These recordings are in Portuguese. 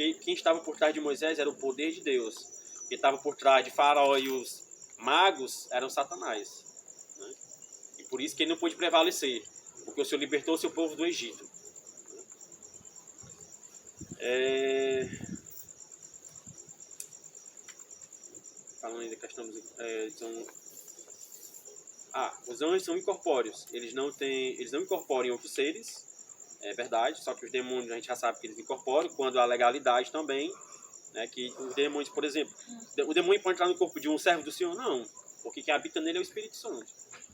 porque quem estava por trás de Moisés era o poder de Deus. Quem estava por trás de Faraó e os magos eram Satanás. Né? E por isso que ele não pôde prevalecer, porque o Senhor libertou o seu povo do Egito. Falando ainda da questão dos... os anjos são incorpóreos. Eles não incorporam outros seres, é verdade, só que os demônios a gente já sabe que eles incorporam, quando há legalidade também, né, que os demônios, por exemplo, o demônio pode entrar no corpo de um servo do Senhor? Não, porque quem habita nele é o Espírito Santo.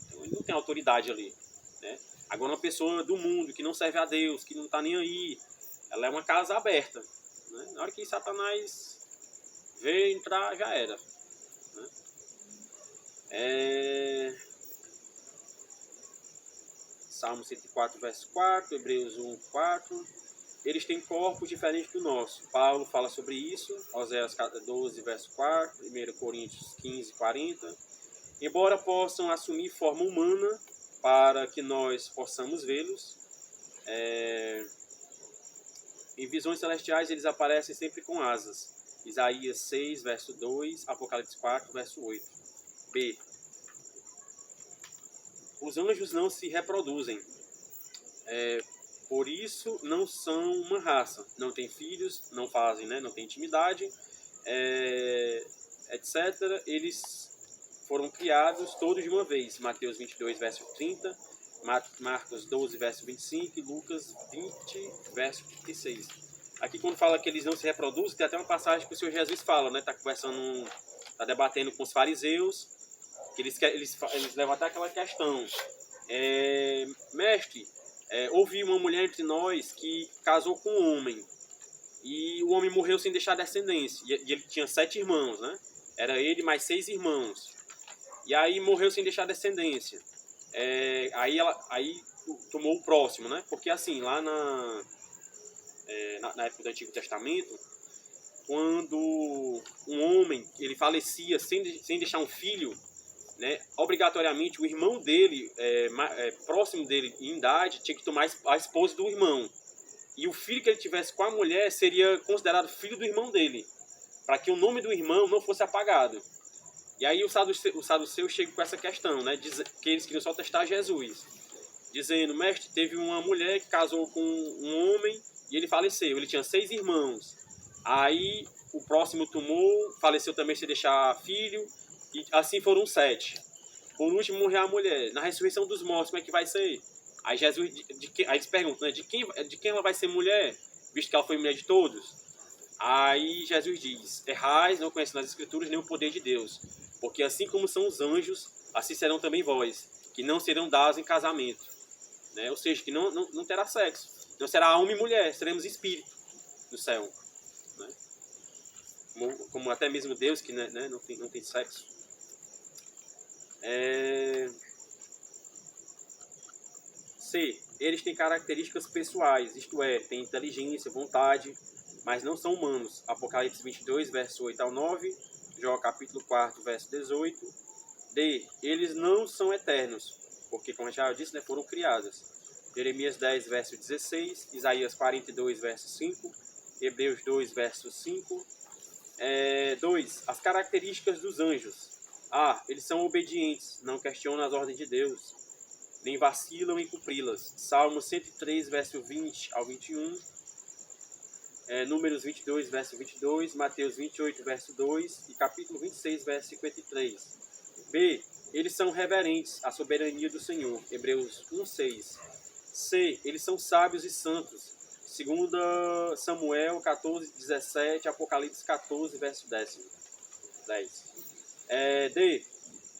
Então ele não tem autoridade ali. Né? Agora uma pessoa do mundo que não serve a Deus, que não está nem aí, ela é uma casa aberta. Né? Na hora que Satanás vê entrar, já era. Né? Salmo 104, verso 4, Hebreus 1, 4. Eles têm corpos diferentes do nosso. Paulo fala sobre isso, Oséias 12, verso 4, 1 Coríntios 15, 40. Embora possam assumir forma humana para que nós possamos vê-los, em visões celestiais eles aparecem sempre com asas. Isaías 6, verso 2, Apocalipse 4, verso 8. B. Os anjos não se reproduzem. Por isso não são uma raça. Não têm filhos, não fazem, né? Não têm intimidade, etc. Eles foram criados todos de uma vez. Mateus 22, verso 30, Marcos 12, verso 25 e Lucas 20, verso 36. Aqui quando fala que eles não se reproduzem, tem até uma passagem que o Senhor Jesus fala, né? Está conversando, está debatendo com os fariseus, que eles levam até aquela questão. Mestre, houve uma mulher entre nós que casou com um homem e o homem morreu sem deixar descendência, e ele tinha 7 irmãos, né? Era ele mais 6 irmãos, e aí morreu sem deixar descendência. Aí tomou o próximo, né? Porque assim, lá na época do Antigo Testamento, quando um homem ele falecia sem deixar um filho, né, obrigatoriamente o irmão dele, próximo dele em idade, tinha que tomar a esposa do irmão. E o filho que ele tivesse com a mulher seria considerado filho do irmão dele, para que o nome do irmão não fosse apagado. E aí o saduceu chega com essa questão, né, que eles queriam só testar Jesus, dizendo: mestre, teve uma mulher que casou com um homem e ele faleceu, ele tinha 6 irmãos. Aí o próximo tomou, faleceu também sem deixar filho, e assim foram 7. Por último morreu a mulher. Na ressurreição dos mortos, como é que vai ser? Aí Jesus, aí eles perguntam, né, de quem ela vai ser mulher, visto que ela foi mulher de todos? Aí Jesus diz: errais, não conhecendo as escrituras nem o poder de Deus, porque assim como são os anjos, assim serão também vós, que não serão dados em casamento. Né? Ou seja, que não terá sexo. Não será homem e mulher, seremos espírito no céu. Né? Como até mesmo Deus, que né, não tem sexo. C. Eles têm características pessoais, isto é, têm inteligência, vontade, mas não são humanos. Apocalipse 22, verso 8 ao 9, Jó capítulo 4, verso 18. D. Eles não são eternos, porque, como eu já disse, né, foram criados. Jeremias 10, verso 16, Isaías 42, verso 5, Hebreus 2, verso 5. 2. As características dos anjos. A. Eles são obedientes, não questionam as ordens de Deus, nem vacilam em cumpri-las. Salmo 103, verso 20 ao 21. Números 22, verso 22. Mateus 28, verso 2. E capítulo 26, verso 53. B. Eles são reverentes à soberania do Senhor. Hebreus 1, 6. C. Eles são sábios e santos. 2 Samuel 14, 17. Apocalipse 14, verso 10. D.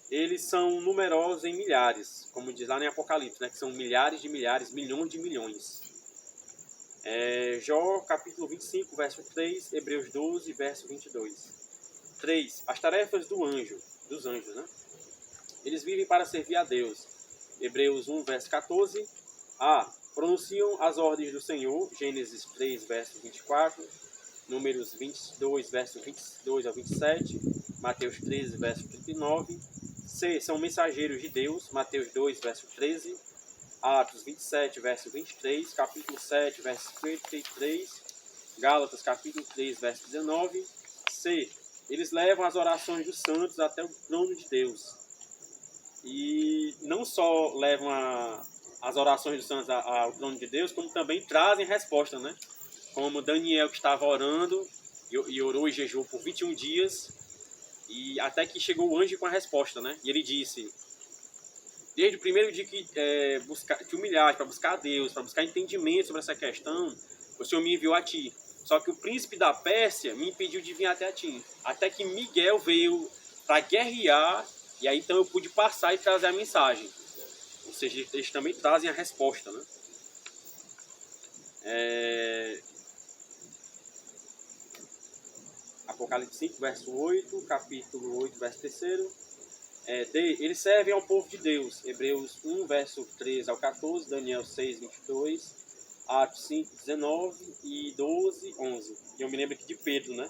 Eles são numerosos em milhares, como diz lá em Apocalipse, né, que são milhares de milhares, milhões de milhões. Jó, capítulo 25, verso 3, Hebreus 12, verso 22. 3. As tarefas dos anjos, né? Eles vivem para servir a Deus. Hebreus 1, verso 14. A. Pronunciam as ordens do Senhor, Gênesis 3, verso 24. Números 22, verso 22 ao 27. Mateus 13, verso 39. C. São mensageiros de Deus, Mateus 2, verso 13, Atos 27, verso 23, capítulo 7, verso 53, Gálatas capítulo 3, verso 19. C. Eles levam as orações dos santos até o trono de Deus. E não só levam as orações dos santos ao trono de Deus, como também trazem resposta, né? Como Daniel, que estava orando e orou e jejuou por 21 dias, e até que chegou o anjo com a resposta, né? E ele disse: desde o primeiro dia que te humilhaste para buscar a Deus, para buscar entendimento sobre essa questão, o Senhor me enviou a ti. Só que o príncipe da Pérsia me impediu de vir até a ti. Até que Miguel veio para guerrear, e aí então eu pude passar e trazer a mensagem. Ou seja, eles também trazem a resposta, né? Apocalipse 5, verso 8, capítulo 8, verso 3. D. Eles servem ao povo de Deus. Hebreus 1, verso 13 ao 14, Daniel 6, 22, Atos 5, 19 e 12, 11. E eu me lembro aqui de Pedro, né?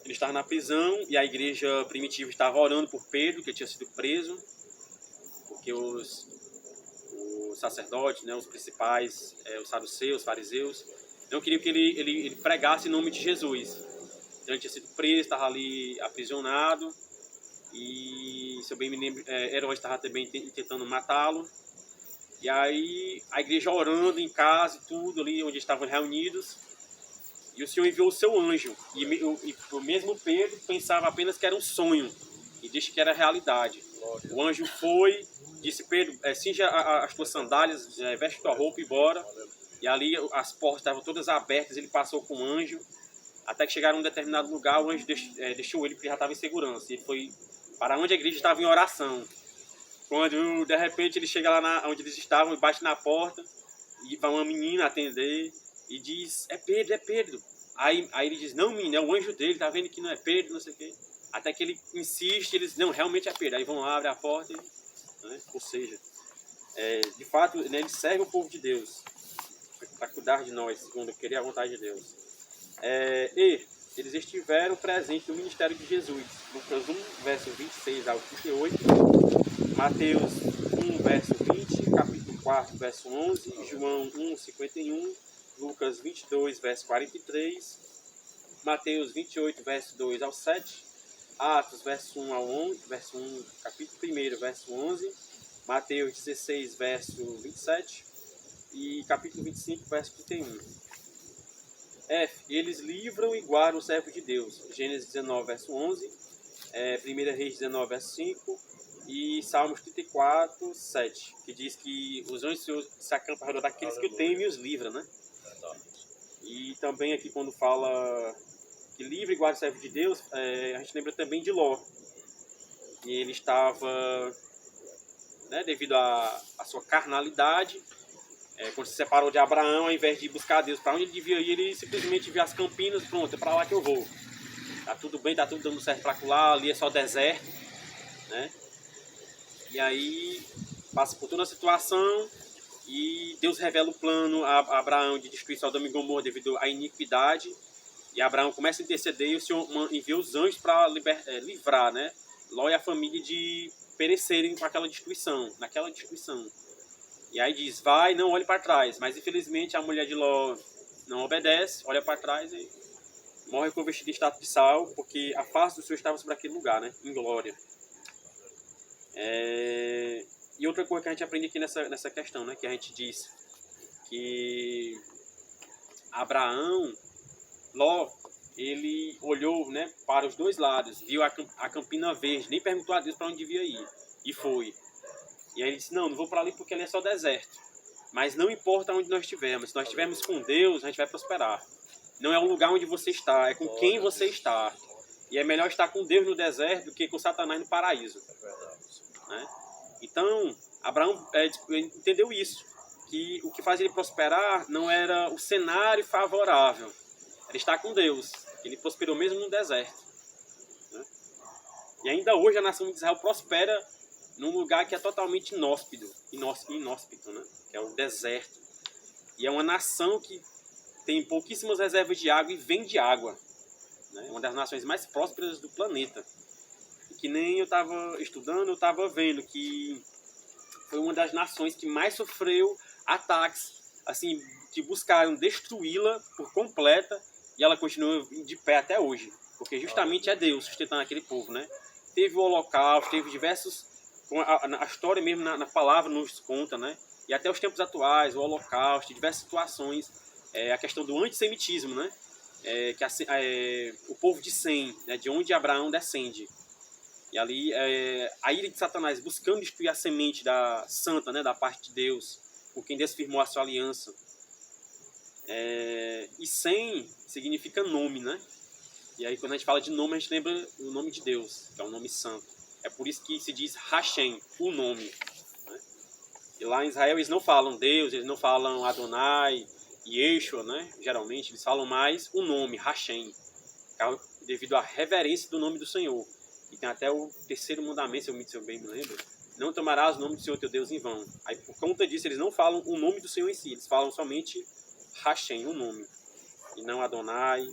Ele estava na prisão e a igreja primitiva estava orando por Pedro, que tinha sido preso, porque os sacerdotes, né, os principais, os saduceus, os fariseus, não queriam que ele pregasse em nome de Jesus. Então ele tinha sido preso, estava ali aprisionado, e, se eu bem me lembro, Herodes estava também tentando matá-lo. E aí a igreja orando em casa e tudo ali, onde estavam reunidos, e o Senhor enviou o seu anjo, e o mesmo Pedro pensava apenas que era um sonho, e disse que era realidade. O anjo foi, disse: Pedro, cinja as tuas sandálias, veste tua roupa e bora. E ali as portas estavam todas abertas, ele passou com o anjo, até que chegaram a um determinado lugar, o anjo deixou ele, porque já estava em segurança. Ele foi para onde a igreja estava em oração. Quando, de repente, ele chega lá onde eles estavam, bate na porta, e vai uma menina atender, e diz: é Pedro, é Pedro. Aí ele diz: não, menina, é o anjo dele, tá vendo que não é Pedro, não sei o quê. Até que ele insiste, eles: não, realmente é Pedro. Aí vão lá, abre a porta, né? Ou seja, de fato, né, ele serve o povo de Deus, para cuidar de nós, segundo querer a vontade de Deus. E eles estiveram presentes no ministério de Jesus. Lucas 1, verso 26 ao 38, Mateus 1, verso 20, capítulo 4, verso 11, João 1, 51, Lucas 22, verso 43, Mateus 28, verso 2 ao 7, Atos, verso 1 ao 11, verso 1, capítulo 1, verso 11, Mateus 16, verso 27 e capítulo 25, verso 31. F. Eles livram e guardam o servo de Deus. Gênesis 19, verso 11, 1 Reis 19, verso 5 e Salmos 34, 7, que diz que os anjos se acampam ao redor daqueles que o temem e os livram, né? E também aqui quando fala que livra e guarda o servo de Deus, a gente lembra também de Ló. E ele estava, né, devido à sua carnalidade, quando se separou de Abraão, ao invés de buscar a Deus para onde ele devia ir, ele simplesmente viu as campinas, pronto, é para lá que eu vou. Tá tudo bem, tá tudo dando certo para lá, ali é só deserto, né? E aí passa por toda a situação e Deus revela o plano a Abraão de destruir Sodoma e Gomorra devido à iniquidade. E Abraão começa a interceder e o Senhor envia os anjos para livrar, né, Ló e a família de perecerem com naquela destruição. E aí diz: vai, não olhe para trás. Mas infelizmente a mulher de Ló não obedece, olha para trás e morre convertida em estado de sal, porque a face do Senhor estava sobre aquele lugar, né, em glória. E outra coisa que a gente aprende aqui nessa questão, né, que a gente diz que Abraão, Ló, ele olhou, né, para os dois lados, viu a campina verde, nem perguntou a Deus para onde devia ir, e foi. E aí ele disse: não vou para ali porque ali é só deserto. Mas não importa onde nós estivermos, se nós estivermos com Deus, a gente vai prosperar. Não é o lugar onde você está, é com quem você está. E é melhor estar com Deus no deserto do que com Satanás no paraíso. Né? Então, Abraão entendeu isso, que o que fazia ele prosperar não era o cenário favorável, era estar com Deus. Ele prosperou mesmo no deserto. Né? E ainda hoje a nação de Israel prospera num lugar que é totalmente inóspito, né? Que é o deserto. E é uma nação que tem pouquíssimas reservas de água e vende água. Né? É uma das nações mais prósperas do planeta. E que nem eu estava estudando, eu estava vendo que foi uma das nações que mais sofreu ataques, assim, que buscaram destruí-la por completa e ela continua de pé até hoje. Porque justamente é Deus sustentando aquele povo, né? Teve o Holocausto, teve diversos... A história mesmo, na palavra, nos conta, né? E até os tempos atuais, o Holocausto, diversas situações, a questão do antissemitismo, né? O povo de Sem, né? De onde Abraão descende. E ali, a ira de Satanás buscando destruir a semente da santa, né? Da parte de Deus, com quem Deus firmou a sua aliança. E Sem significa nome, né? E aí, quando a gente fala de nome, a gente lembra o nome de Deus, que é um nome santo. É por isso que se diz Hashem, o nome. Né? E lá em Israel eles não falam Deus, eles não falam Adonai, Yeshua, né? Geralmente eles falam mais o nome, Hashem, devido à reverência do nome do Senhor. E tem até o terceiro mandamento, se eu bem me lembro: não tomarás o nome do Senhor teu Deus em vão. Aí, por conta disso, eles não falam o nome do Senhor em si, eles falam somente Hashem, o nome. E não Adonai,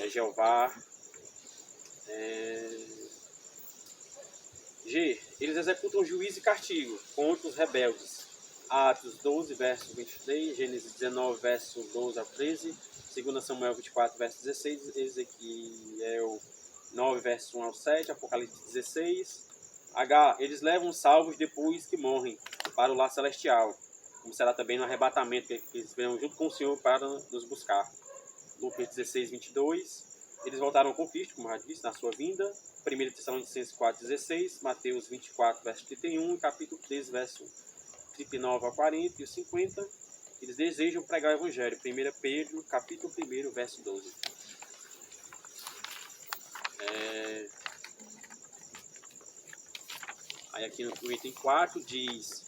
Jeová. G. Eles executam juízo e castigo contra os rebeldes. Atos 12, verso 23, Gênesis 19, verso 12 a 13, 2 Samuel 24, verso 16, Ezequiel 9, verso 1 ao 7, Apocalipse 16. H. Eles levam salvos depois que morrem para o lar celestial, como será também no arrebatamento, que eles virão junto com o Senhor para nos buscar. Lucas 16, 22. Eles voltaram com Cristo, como já disse, na sua vinda. 1 Tessalonicenses 4, 16. Mateus 24, verso 31. E capítulo 13, verso 39 a 40 e os 50. Eles desejam pregar o Evangelho. 1 Pedro, capítulo 1, verso 12. Aí aqui no item 4 diz...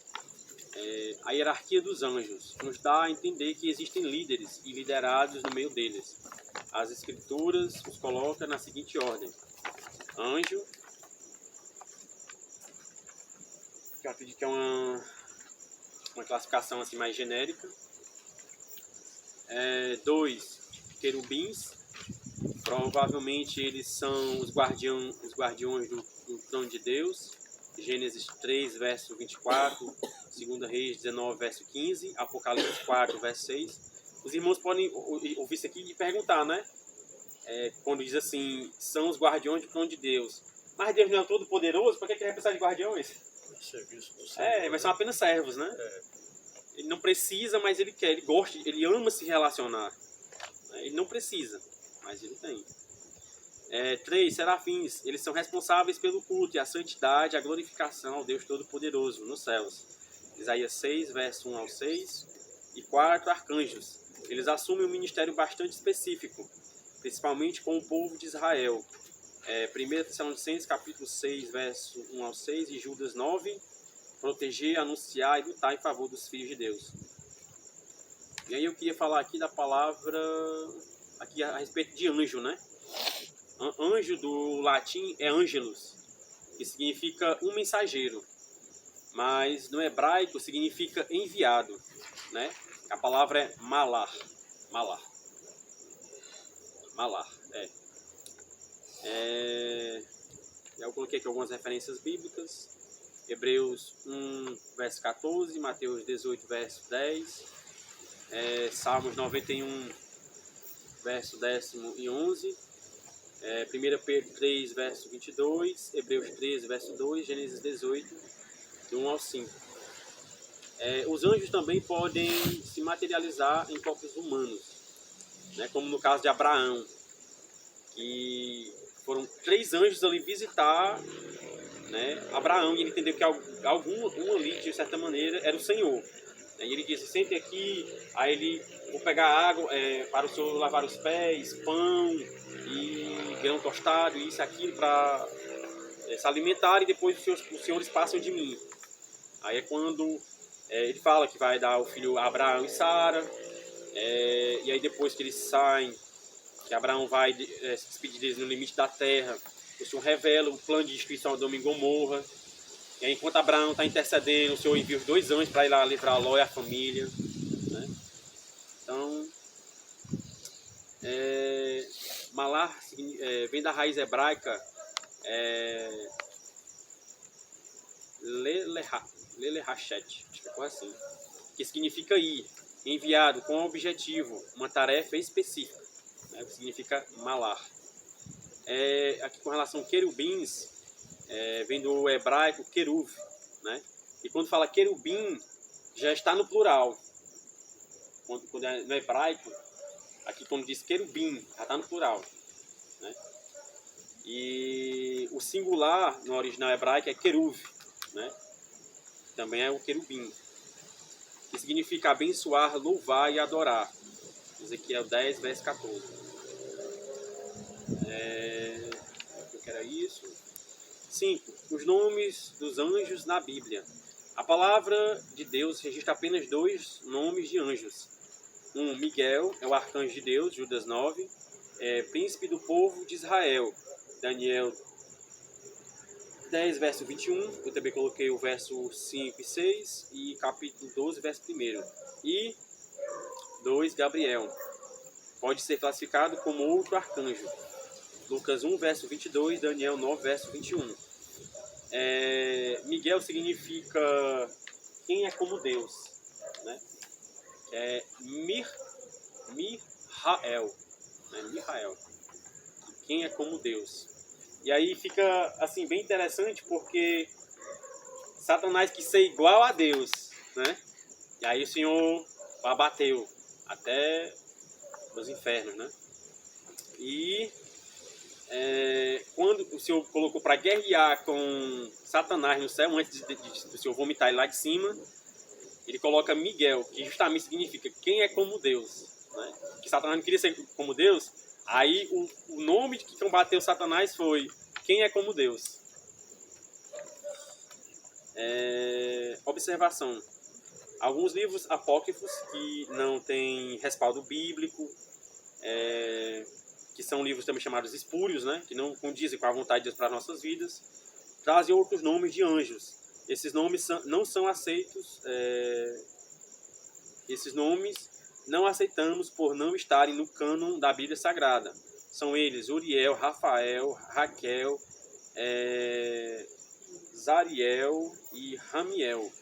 a hierarquia dos anjos nos dá a entender que existem líderes e liderados no meio deles. As escrituras os colocam na seguinte ordem: anjo, que eu acredito que é uma classificação assim mais genérica. 2 querubins, provavelmente eles são os guardiões do trono de Deus. Gênesis 3, verso 24, 2 Reis 19, verso 15, Apocalipse 4, verso 6. Os irmãos podem ouvir isso aqui e perguntar, né? Quando diz assim, são os guardiões do trono de Deus. Mas Deus não é todo poderoso, por que ele vai precisar de guardiões? Mas são apenas servos, né? Ele não precisa, mas ele quer, ele gosta, ele ama se relacionar. Ele não precisa, mas ele tem. 3 serafins, eles são responsáveis pelo culto e a santidade, a glorificação ao Deus Todo-Poderoso nos céus. Isaías 6, verso 1 ao 6. E 4 arcanjos, eles assumem um ministério bastante específico, principalmente com o povo de Israel. 1 Tessalonicenses capítulo 6, verso 1 ao 6 e Judas 9, proteger, anunciar e lutar em favor dos filhos de Deus. E aí eu queria falar aqui da palavra, aqui a respeito de anjo, né? Anjo do latim é angelus, que significa um mensageiro, mas no hebraico significa enviado, né? A palavra é malar. Eu coloquei aqui algumas referências bíblicas: Hebreus 1, verso 14, Mateus 18, verso 10, Salmos 91, verso 10 e 11, 1 Pedro 3, verso 22, Hebreus 13, verso 2, Gênesis 18, de 1 ao 5. Os anjos também podem se materializar em corpos humanos, né, como no caso de Abraão, que foram 3 anjos ali visitar, né, Abraão, e ele entendeu que um ali, de certa maneira, era o Senhor. E ele disse: sente aqui, aí ele, vou pegar água para o Senhor lavar os pés, pão e grão tostado, isso e aquilo, para se alimentar, e depois os senhores passam de mim. Aí é quando ele fala que vai dar o filho a Abraão e Sara, e aí depois que eles saem, que Abraão vai se despedir deles no limite da terra, o Senhor revela o plano de destruição de Sodoma e Gomorra. E aí, enquanto Abraão está intercedendo, o Senhor envia os 2 anjos para ir lá livrar Ló e a família, né? Então, Malar vem da raiz hebraica Lelehachet, acho que é assim, que significa ir. enviado com objetivo, uma tarefa específica, né, que significa malar. Aqui com relação a querubins, vem do hebraico queruv, né? E quando fala querubim, já está no plural. Quando é no hebraico, aqui quando diz querubim, já está no plural, né? E o singular no original hebraico é queruv, né? Também é o querubim, que significa abençoar, louvar e adorar. Ezequiel 10, verso 14. Eu quero isso. 5. Os nomes dos anjos na Bíblia. A palavra de Deus registra apenas 2 nomes de anjos. Miguel, é o arcanjo de Deus, Judas 9. Príncipe do povo de Israel, Daniel 10, verso 21. Eu também coloquei o verso 5 e 6. E capítulo 12, verso 1. E 2, Gabriel. Pode ser classificado como outro arcanjo. Lucas 1, verso 22, Daniel 9, verso 21. Miguel significa quem é como Deus, né? Mihael, né? Mihael, quem é como Deus. E aí fica assim bem interessante porque Satanás quis ser igual a Deus, né? E aí o Senhor abateu até os infernos, né? E quando o Senhor colocou para guerrear com Satanás no céu, antes do Senhor vomitar ele lá de cima, ele coloca Miguel, que justamente significa quem é como Deus, né? Que Satanás não queria ser como Deus, aí o nome de que combateu Satanás foi quem é como Deus. Observação. Alguns livros apócrifos que não têm respaldo bíblico, que são livros também chamados espúrios, né, que não condizem com a vontade de Deus para as nossas vidas, trazem outros nomes de anjos. Esses nomes não são aceitos, esses nomes não aceitamos por não estarem no cânon da Bíblia Sagrada. São eles Uriel, Rafael, Raquel, Zariel e Ramiel.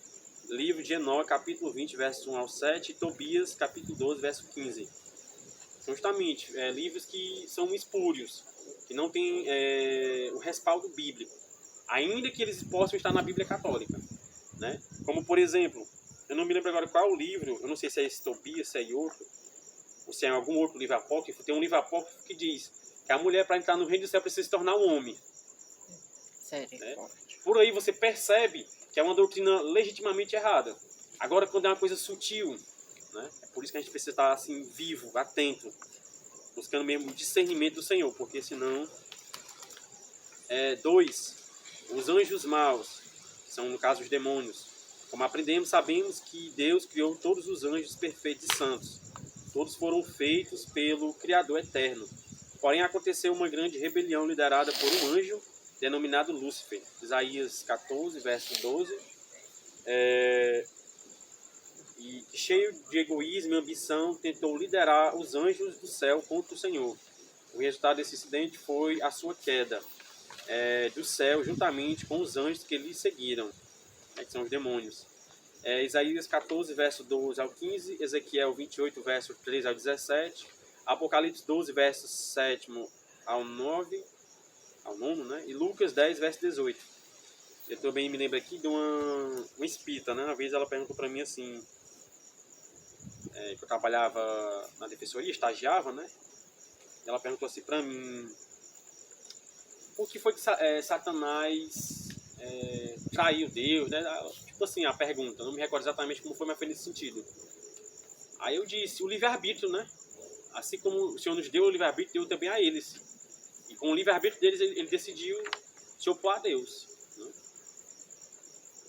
Livro de Enoque, capítulo 20, verso 1 ao 7, e Tobias, capítulo 12, verso 15. São justamente livros que são espúrios, que não têm o respaldo bíblico, ainda que eles possam estar na Bíblia Católica, né? Como, por exemplo, eu não me lembro agora qual é o livro, eu não sei se é esse Tobias, se é outro, ou se é algum outro livro apócrifo, tem um livro apócrifo que diz que a mulher, para entrar no reino do céu, precisa se tornar um homem. Sério? Né? Por aí você percebe que é uma doutrina legitimamente errada. Agora, quando é uma coisa sutil, né? É por isso que a gente precisa estar assim, vivo, atento, buscando mesmo o discernimento do Senhor, porque senão... 2. Os anjos maus, que são, no caso, os demônios. Como aprendemos, sabemos que Deus criou todos os anjos perfeitos e santos. Todos foram feitos pelo Criador eterno. Porém, aconteceu uma grande rebelião liderada por um anjo denominado Lúcifer. Isaías 14, verso 12. E cheio de egoísmo e ambição, tentou liderar os anjos do céu contra o Senhor. O resultado desse incidente foi a sua queda do céu, juntamente com os anjos que lhe seguiram, que são os demônios. Isaías 14, verso 12 ao 15, Ezequiel 28, verso 3 ao 17, Apocalipse 12, verso 7 ao 9, né? E Lucas 10, verso 18. Eu também me lembro aqui de uma espírita, né? Uma vez ela perguntou para mim assim, que eu trabalhava na defensoria, estagiava, né? E ela perguntou assim para mim, por que foi que Satanás traiu Deus, né? Tipo assim, a pergunta, não me recordo exatamente como foi, mas foi nesse sentido. Aí eu disse, o livre-arbítrio, né? Assim como o Senhor nos deu o livre-arbítrio, deu também a eles. E com o livre-arbítrio deles, ele decidiu se opor a Deus, né?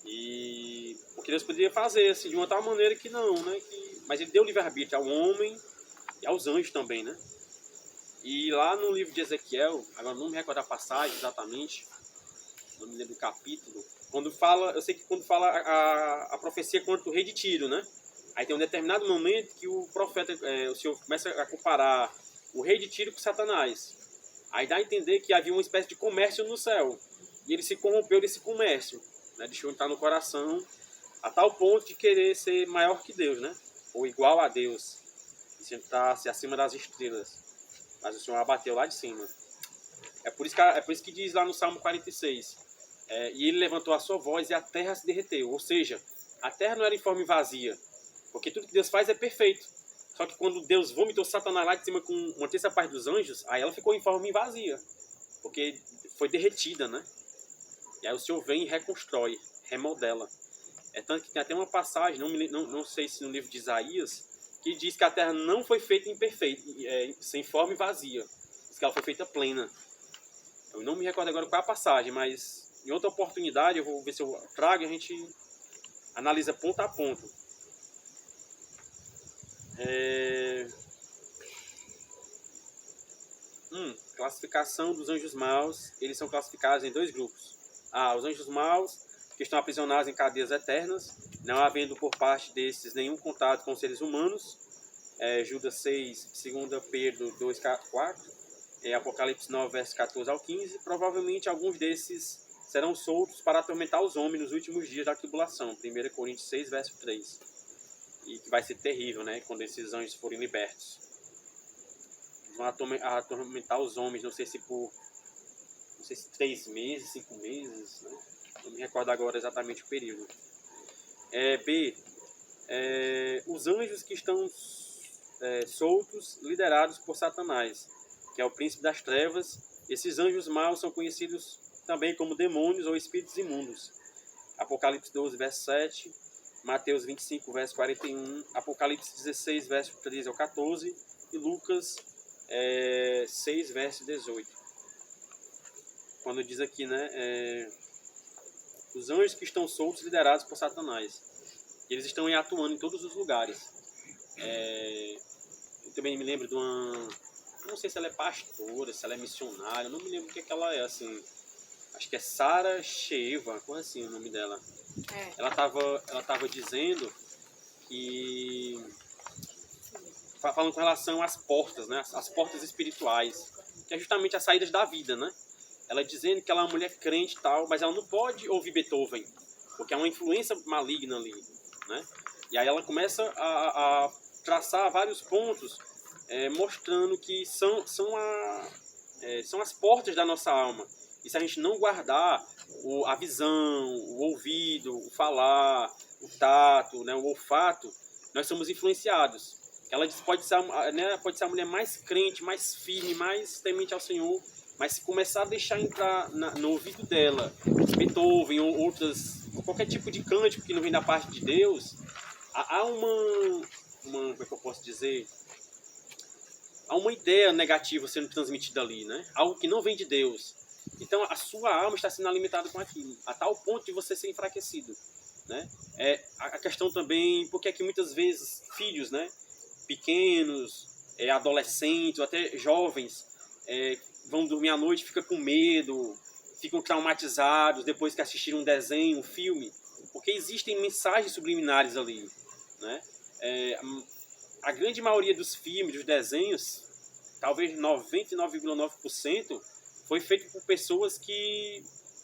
E porque Deus poderia fazer assim, de uma tal maneira que não, né? Mas ele deu livre-arbítrio ao homem e aos anjos também, né? E lá no livro de Ezequiel, agora não me recordo a passagem exatamente, não me lembro do capítulo, quando fala, eu sei que quando fala a profecia contra o rei de Tiro, né? Aí tem um determinado momento que o profeta, o Senhor começa a comparar o rei de Tiro com Satanás. Aí dá a entender que havia uma espécie de comércio no céu. E ele se corrompeu desse comércio, né? Deixou entrar no coração a tal ponto de querer ser maior que Deus, né? ou igual a Deus, e sentar-se acima das estrelas. Mas o Senhor abateu lá de cima. É por isso que diz lá no Salmo 46, e ele levantou a sua voz e a terra se derreteu. Ou seja, a terra não era em forma e vazia, porque tudo que Deus faz é perfeito. Só que quando Deus vomitou Satanás lá de cima com uma terça parte dos anjos, aí ela ficou em forma e vazia, porque foi derretida, né? E aí o Senhor vem e reconstrói, remodela. É tanto que tem até uma passagem, não sei se no livro de Isaías, que diz que a terra não foi feita sem forma e vazia. Diz que ela foi feita plena. Eu não me recordo agora qual é a passagem, mas em outra oportunidade eu vou ver se eu trago e a gente analisa ponto a ponto. Classificação dos anjos maus. Eles são classificados em 2 grupos. Os anjos maus, que estão aprisionados em cadeias eternas, não havendo por parte desses nenhum contato com seres humanos. Judas 6, 2 Pedro 2, 4, Apocalipse 9, versos 14 ao 15. Provavelmente alguns desses serão soltos para atormentar os homens nos últimos dias da tribulação. 1 Coríntios 6, verso 3. E que vai ser terrível, né, quando esses anjos forem libertos. Vão atormentar os homens, não sei se 3 meses, 5 meses, né? Não me recordo agora exatamente o período. B. Os anjos que estão soltos, liderados por Satanás, que é o príncipe das trevas. Esses anjos maus são conhecidos também como demônios ou espíritos imundos. Apocalipse 12, verso 7, Mateus 25, verso 41, Apocalipse 16, verso 13 ao 14 e Lucas 6, verso 18. Quando diz aqui, né, os anjos que estão soltos, liderados por Satanás. Eles estão atuando em todos os lugares. Eu também me lembro de uma... Não sei se ela é pastora, se ela é missionária, não me lembro o que ela é, assim. Acho que é Sara Sheva, coisa assim o nome dela. Ela tava dizendo que... Falando com relação às portas, né? As portas espirituais, que é justamente as saídas da vida, né? Ela dizendo que ela é uma mulher crente e tal, mas ela não pode ouvir Beethoven, porque é uma influência maligna ali, né? E aí ela começa a traçar vários pontos, mostrando que são as portas da nossa alma. E se a gente não guardar a visão, o ouvido, o falar, o tato, né, o olfato, nós somos influenciados. Ela diz, pode ser a mulher mais crente, mais firme, mais temente ao Senhor, mas se começar a deixar entrar no ouvido dela Beethoven ou qualquer tipo de cântico que não vem da parte de Deus, há uma como é que eu posso dizer? Há uma ideia negativa sendo transmitida ali, né? Algo que não vem de Deus. Então a sua alma está sendo alimentada com aquilo, a tal ponto de você ser enfraquecido, né? A questão também, porque é que muitas vezes filhos, né, pequenos, adolescentes, ou até jovens, vão dormir à noite, ficam com medo, ficam traumatizados depois que assistiram um desenho, um filme, porque existem mensagens subliminares ali, né? A grande maioria dos filmes, dos desenhos, talvez 99,9%, foi feito por pessoas que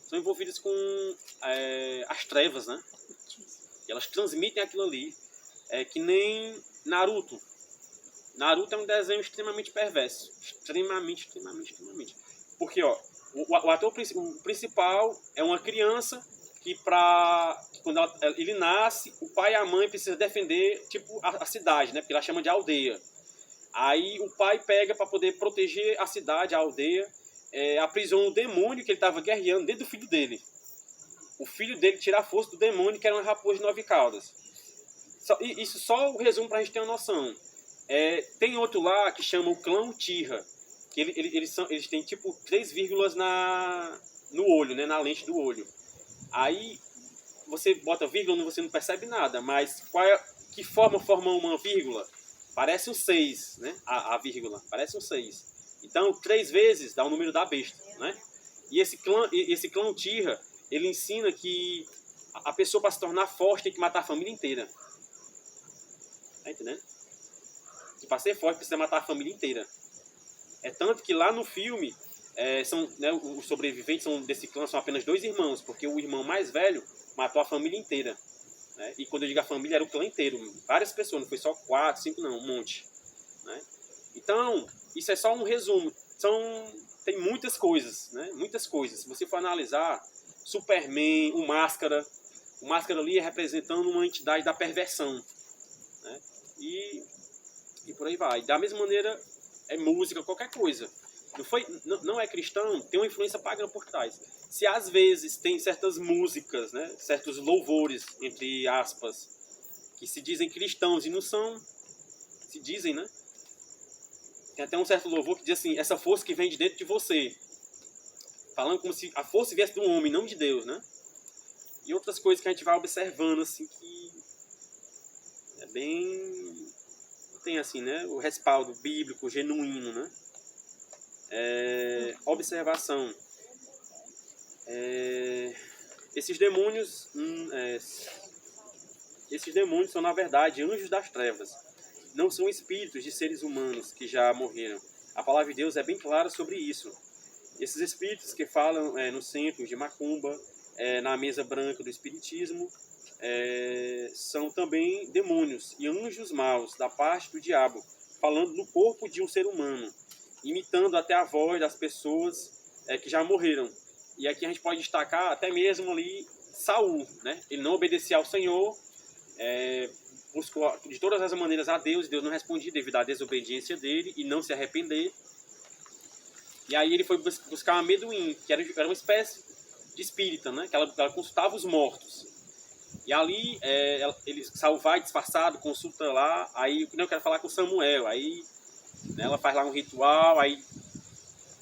são envolvidas com as trevas, né? E elas transmitem aquilo ali. Que nem Naruto. Naruto é um desenho extremamente perverso. Extremamente. Porque, ó, o ator principal é uma criança que quando ele nasce, o pai e a mãe precisam defender, tipo, a cidade, né? Porque ela chama de aldeia. Aí o pai pega para poder proteger a cidade, a aldeia, aprisiona um demônio que ele estava guerreando dentro do filho dele. O filho dele tira a força do demônio, que era uma raposa de 9 caudas. Isso só o resumo para a gente ter uma noção. Tem outro lá que chama o clã Uchiha, que eles têm tipo 3 vírgulas no olho, né, na lente do olho. Aí você bota vírgula, você não percebe nada, mas que forma uma vírgula? Parece um 6, né? A vírgula, parece um 6. Então, 3 vezes dá o número da besta, né? E esse clã Uchiha, ele ensina que a pessoa, para se tornar forte, tem que matar a família inteira. Tá entendendo? Que para ser forte, precisa matar a família inteira. É tanto que lá no filme, os sobreviventes desse clã são apenas 2 irmãos, porque o irmão mais velho matou a família inteira. né? E quando eu digo a família, era o clã inteiro, várias pessoas, não foi só 4, 5, não, um monte, né? Então, isso é só um resumo. Tem muitas coisas, né? Muitas coisas. Se você for analisar, Superman, o Máscara ali é representando uma entidade da perversão, né? E por aí vai. Da mesma maneira, é música, qualquer coisa. Não é cristão, tem uma influência pagã por trás. Se às vezes tem certas músicas, né? Certos louvores, entre aspas, que se dizem cristãos e não são, se dizem, né? Tem até um certo louvor que diz assim, essa força que vem de dentro de você. Falando como se a força viesse do homem, não de Deus, né? E outras coisas que a gente vai observando, assim, que é bem... Tem, assim, né? O respaldo bíblico, genuíno, né? Observação. Esses demônios são, na verdade, anjos das trevas. Não são espíritos de seres humanos que já morreram. A palavra de Deus é bem clara sobre isso. Esses espíritos que falam no centro de Macumba, na mesa branca do espiritismo, são também demônios e anjos maus da parte do diabo, falando no corpo de um ser humano, imitando até a voz das pessoas que já morreram. E aqui a gente pode destacar até mesmo ali Saul, né? Ele não obedecia ao Senhor, buscou de todas as maneiras a Deus, e Deus não respondia devido à desobediência dele e não se arrepender. E aí ele foi buscar uma Amendoim, que era uma espécie de espírita, né? Que ela consultava os mortos. E ali Saul vai disfarçado, consulta lá, aí eu quero falar com Samuel, aí né, ela faz lá um ritual,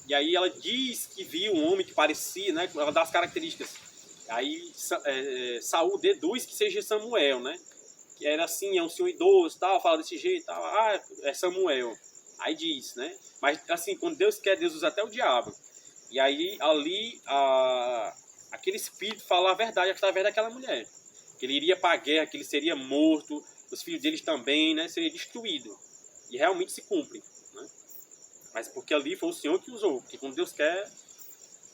e aí ela diz que viu um homem que parecia, né? Ela dá as características. Aí Saul deduz que seja Samuel, né? Que era assim, é um senhor idoso, tal, fala desse jeito, tal, é Samuel. Aí diz, né? Mas assim, quando Deus quer, Deus usa até o diabo. E aí ali aquele espírito fala a verdade através daquela mulher. Que ele iria para a guerra, que ele seria morto, os filhos deles também, né? Seria destruído. E realmente se cumpre, né? Mas porque ali foi o Senhor que usou. Porque quando Deus quer,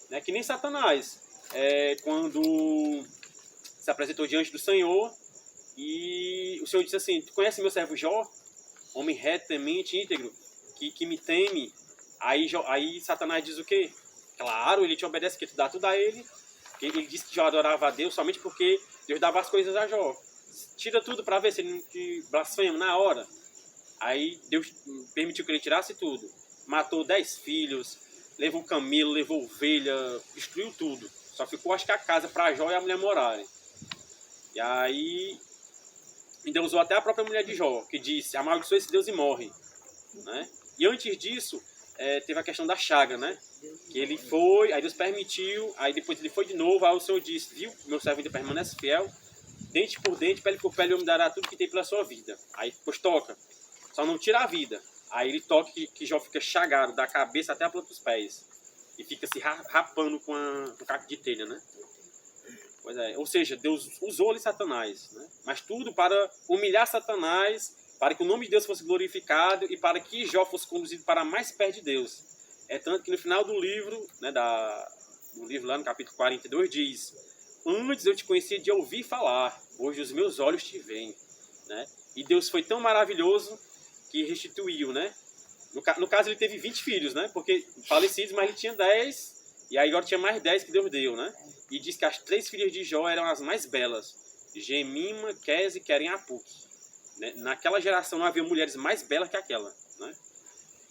né? Que nem Satanás. Quando se apresentou diante do Senhor e o Senhor disse assim, tu conhece meu servo Jó? Homem reto, temente, íntegro, que me teme. Aí Satanás diz o quê? Claro, ele te obedece, porque tu dá tudo a ele. Ele disse que Jó adorava a Deus somente porque Deus dava as coisas a Jó. Tira tudo para ver se ele não te blasfema na hora. Aí Deus permitiu que ele tirasse tudo. Matou 10 filhos, levou camelo, levou ovelha, destruiu tudo. Só ficou, acho que a casa para Jó e a mulher morarem. E aí ainda usou até a própria mulher de Jó, que disse, amaldiçoa esse Deus e morre, né? E antes disso, teve a questão da chaga, né? Que ele foi, aí Deus permitiu, aí depois ele foi de novo, aí o Senhor disse, viu, meu servo ainda permanece fiel, dente por dente, pele por pele, eu me dará tudo que tem pela sua vida. Aí depois toca, só não tira a vida. Aí ele toca que Jó fica chagado, da cabeça até a planta dos pés. E fica se rapando com caco de telha, né? Pois é, ou seja, Deus usou ali Satanás, né? Mas tudo para humilhar Satanás, para que o nome de Deus fosse glorificado e para que Jó fosse conduzido para mais perto de Deus. É tanto que no final do livro, né, do livro lá no capítulo 42 diz, antes eu te conhecia de ouvir falar, hoje os meus olhos te veem, né? E Deus foi tão maravilhoso que restituiu, né? No caso ele teve 20 filhos, né? Porque falecidos, mas ele tinha 10, e aí agora tinha mais 10 que Deus deu, né? E diz que as 3 filhas de Jó eram as mais belas, Gemima, Kes e Queren-Apuk. Né? Naquela geração não havia mulheres mais belas que aquela, né?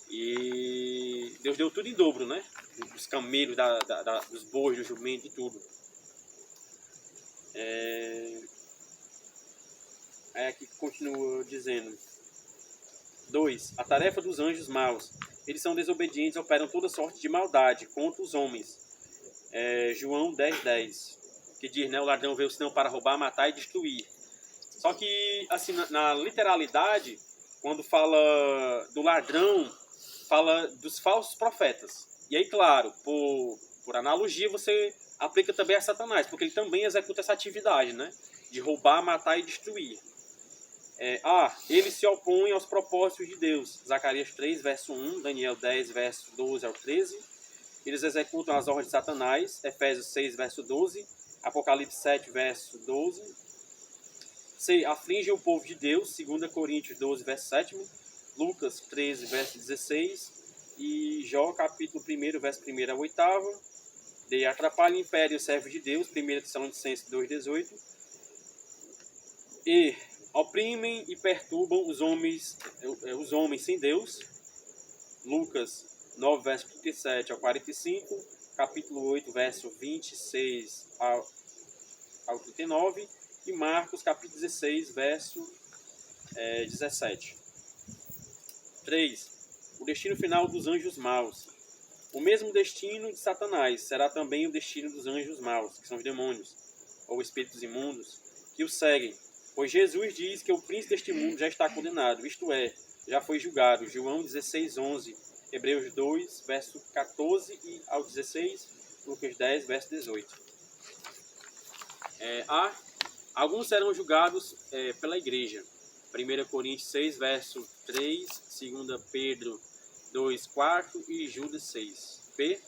E Deus deu tudo em dobro, né? Os camelos, dos bois, do jumento e tudo. Aí aqui continua dizendo. 2. A tarefa dos anjos maus. Eles são desobedientes e operam toda sorte de maldade contra os homens. João 10:10. Que diz, né? O ladrão veio senão para roubar, matar e destruir. Só que, assim, na literalidade, quando fala do ladrão, fala dos falsos profetas. E aí, claro, por analogia, você aplica também a Satanás, porque ele também executa essa atividade, né? De roubar, matar e destruir. Ele se opõe aos propósitos de Deus. Zacarias 3, verso 1, Daniel 10, verso 12 ao 13. Eles executam as ordens de Satanás. Efésios 6, verso 12. Apocalipse 7, verso 12. C. Afligem o povo de Deus, 2 Coríntios 12, verso 7, Lucas 13, verso 16 e Jó, capítulo 1, verso 1 a 8. D. Atrapalha o império e servo de Deus, 1 Tessalonicenses 2, 18. E. Oprimem e perturbam os homens sem Deus, Lucas 9, verso 37 ao 45, capítulo 8, verso 26 ao 39, e Marcos, capítulo 16, verso 17. 3. O destino final dos anjos maus. O mesmo destino de Satanás será também o destino dos anjos maus, que são os demônios, ou espíritos imundos, que o seguem. Pois Jesus diz que o príncipe deste mundo já está condenado, isto é, já foi julgado. João 16, 11, Hebreus 2, verso 14 e ao 16, Lucas 10, verso 18. A. Alguns serão julgados pela igreja. 1 Coríntios 6, verso 3, 2 Pedro 2, 4 e Judas 6. B.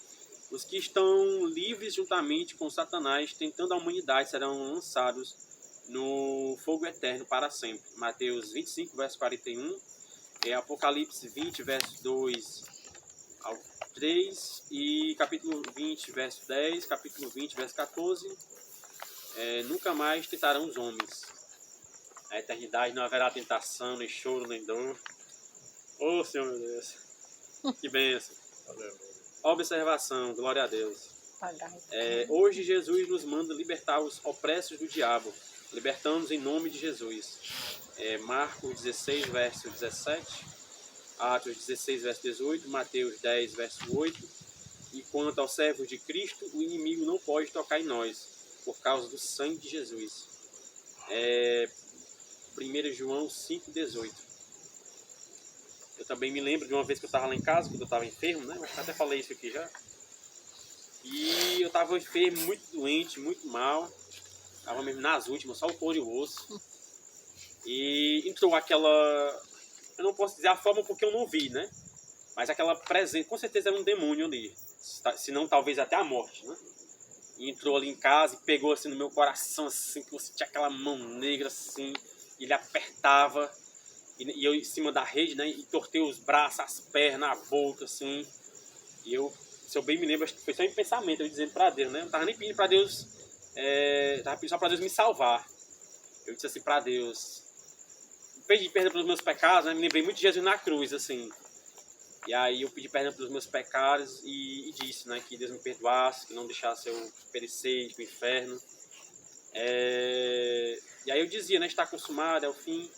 Os que estão livres juntamente com Satanás, tentando a humanidade, serão lançados no fogo eterno para sempre. Mateus 25, verso 41. Apocalipse 20, verso 2 ao 3. E capítulo 20, verso 10. Capítulo 20, verso 14. Nunca mais tentarão os homens. Na eternidade não haverá tentação, nem choro, nem dor. Oh, Senhor meu Deus. Que bênção. Observação, glória a Deus. Hoje Jesus nos manda libertar os opressos do diabo. Libertamos em nome de Jesus. Marcos 16, verso 17. Atos 16, verso 18. Mateus 10, verso 8. E quanto aos servos de Cristo, o inimigo não pode tocar em nós, por causa do sangue de Jesus. 1 João 5, 18. Eu também me lembro de uma vez que eu estava lá em casa, quando eu estava enfermo, né? Eu até falei isso aqui já. E eu estava enfermo, muito doente, muito mal. Estava mesmo nas últimas, só o couro e o osso. E entrou aquela... Eu não posso dizer a forma porque eu não vi, né? Mas aquela presença, com certeza era um demônio ali. Se não, talvez até a morte, né? E entrou ali em casa e pegou assim no meu coração, assim, que eu sentia aquela mão negra assim. E ele apertava. E eu em cima da rede, né? E tortei os braços, as pernas, a boca, assim. E eu, se eu bem me lembro, acho que foi só em pensamento, eu dizendo pra Deus, né? Eu não tava nem pedindo pra Deus... tava pedindo só pra Deus me salvar. Eu disse assim pra Deus... Pedi perdão pelos meus pecados, né? Me lembrei muito de Jesus na cruz, assim. E aí eu pedi perdão pelos meus pecados e disse, né? Que Deus me perdoasse, que não deixasse eu perecer, ir pro inferno. E aí eu dizia, né? Está consumado, é o fim.